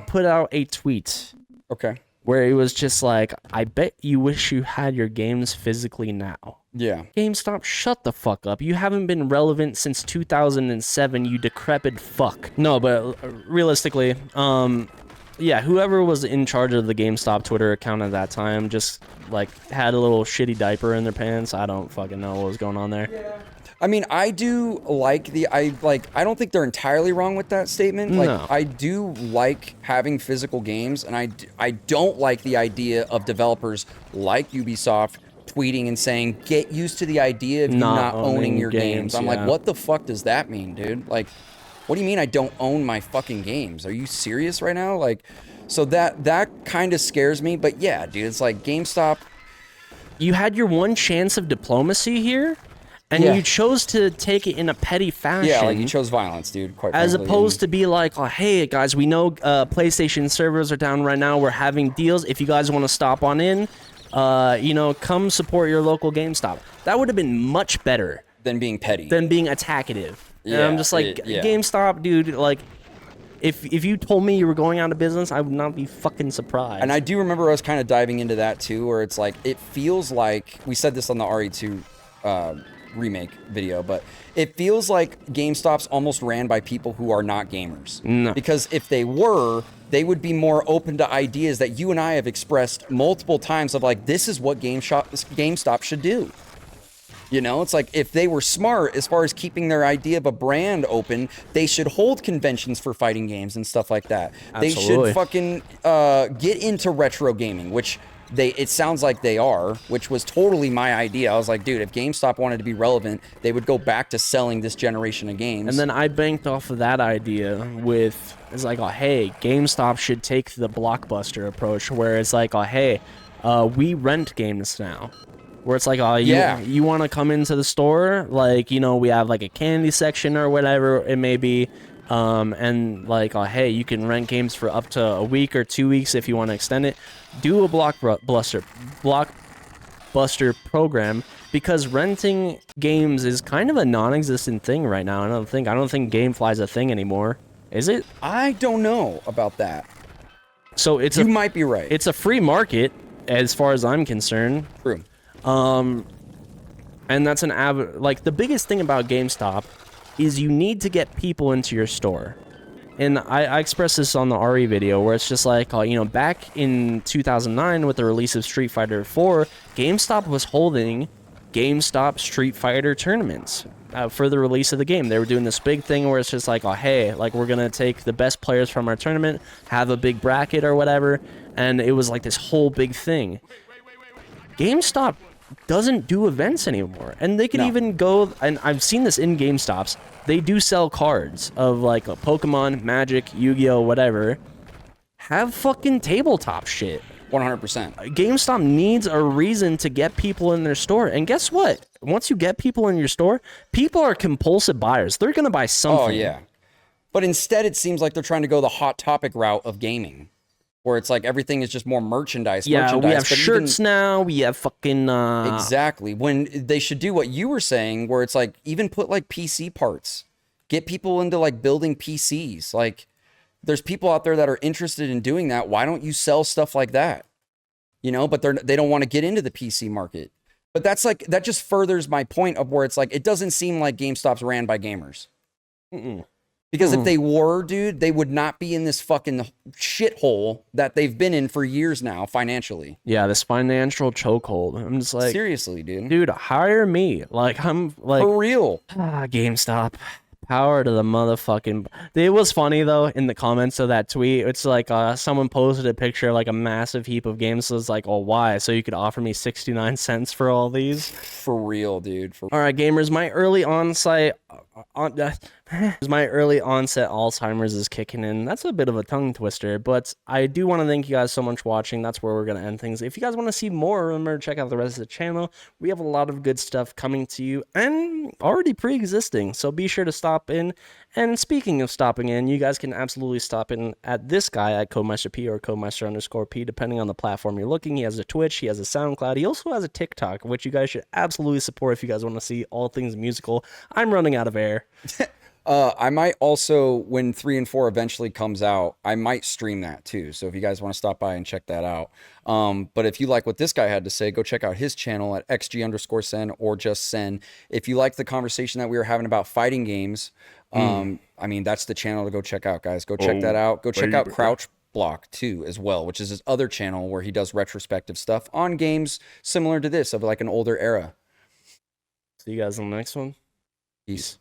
put out a tweet. Okay. Where it was just like, I bet you wish you had your games physically now. Yeah. GameStop, shut the fuck up. You haven't been relevant since 2007, you decrepit fuck. No, but realistically, yeah, whoever was in charge of the GameStop Twitter account at that time just, like, had a little shitty diaper in their pants. I don't fucking know what was going on there. Yeah. I mean, I do like I don't think they're entirely wrong with that statement. Like, No. I do like having physical games, and I don't like the idea of developers like Ubisoft tweeting and saying, get used to the idea of you not owning your games. I'm like, what the fuck does that mean, dude? Like, what do you mean I don't own my fucking games? Are you serious right now? Like, so that kind of scares me. But yeah, dude, it's like GameStop. You had your one chance of diplomacy here, and you chose to take it in a petty fashion. Yeah, like you chose violence, dude, quite as frankly. opposed to be like, oh, hey, guys, we know PlayStation servers are down right now. We're having deals. If you guys want to stop on in, you know, come support your local GameStop. That would have been much better. Than being petty. Than being attackative. Yeah, and I'm just like, GameStop, dude, like, if you told me you were going out of business, I would not be fucking surprised. And I do remember us kind of diving into that, too, where it's like, it feels like, we said this on the RE2 remake video, but it feels like GameStop's almost ran by people who are not gamers. No. Because if they were, they would be more open to ideas that you and I have expressed multiple times of like, this is what GameStop should do. You know, it's like if they were smart as far as keeping their idea of a brand open, they should hold conventions for fighting games and stuff like that. Absolutely. They should fucking get into retro gaming, which it sounds like they are, which was totally my idea. I was like, dude, if GameStop wanted to be relevant, they would go back to selling this generation of games. And then I banked off of that idea with, it's like, oh, hey, GameStop should take the Blockbuster approach, where it's like, oh, hey, we rent games now. Where it's like, oh, you want to come into the store? Like, you know, we have like a candy section or whatever it may be. And like, oh, hey, you can rent games for up to a week or 2 weeks if you want to extend it. Do a Blockbuster program, because renting games is kind of a non-existent thing right now. I don't think GameFly's a thing anymore. Is it? I don't know about that. So you might be right. It's a free market as far as I'm concerned. True. And that's like the biggest thing about GameStop is you need to get people into your store. And I expressed this on the RE video, where it's just like, you know, back in 2009 with the release of Street Fighter 4, GameStop was holding GameStop Street Fighter tournaments for the release of the game. They were doing this big thing where it's just like, oh, hey, like we're going to take the best players from our tournament, have a big bracket or whatever. And it was like this whole big thing. GameStop doesn't do events anymore, and they can even go, and I've seen this in GameStops, they do sell cards of like a Pokemon, Magic, Yu-Gi-Oh, whatever. Have fucking tabletop shit. 100%. GameStop needs a reason to get people in their store, and guess what? Once you get people in your store, people are compulsive buyers. They're gonna buy something. Oh yeah, but instead it seems like they're trying to go the Hot Topic route of gaming, where it's like everything is just more merchandise. Yeah, we have shirts now. We have fucking exactly. When they should do what you were saying, where it's like even put like PC parts, get people into like building PCs. Like there's people out there that are interested in doing that. Why don't you sell stuff like that? You know, but they don't want to get into the PC market. But that's like, that just furthers my point of where it's like, it doesn't seem like GameStop's ran by gamers. Because if they were, dude, they would not be in this fucking shithole that they've been in for years now financially. Yeah, this financial chokehold. I'm just like, seriously, dude. Hire me. Like, I'm like, for real. GameStop. Power to the motherfucking. It was funny though in the comments of that tweet. It's like someone posted a picture of like a massive heap of games. So it's like, oh, why? So you could offer me 69 cents for all these? For real, dude. All right, gamers. My early onset Alzheimer's is kicking in. That's a bit of a tongue twister, but I do want to thank you guys so much for watching. That's where we're gonna end things. If you guys want to see more, remember to check out the rest of the channel. We have a lot of good stuff coming to you and already pre-existing. So be sure to stop in. And speaking of stopping in, you guys can absolutely stop in at this guy at CodeMeisterP or CodeMeister_P, depending on the platform you're looking. He has a Twitch, he has a SoundCloud, he also has a TikTok, which you guys should absolutely support if you guys want to see all things musical. I'm running out of air. I might also, when 3 and 4 eventually comes out, I might stream that too. So if you guys want to stop by and check that out. But if you like what this guy had to say, go check out his channel at xg_sen or just sen. If you like the conversation that we were having about fighting games, I mean, that's the channel to go check out, guys. Go check that out. Go check out Crouch Block too as well, which is his other channel where he does retrospective stuff on games similar to this of like an older era. See you guys on the next one. Peace.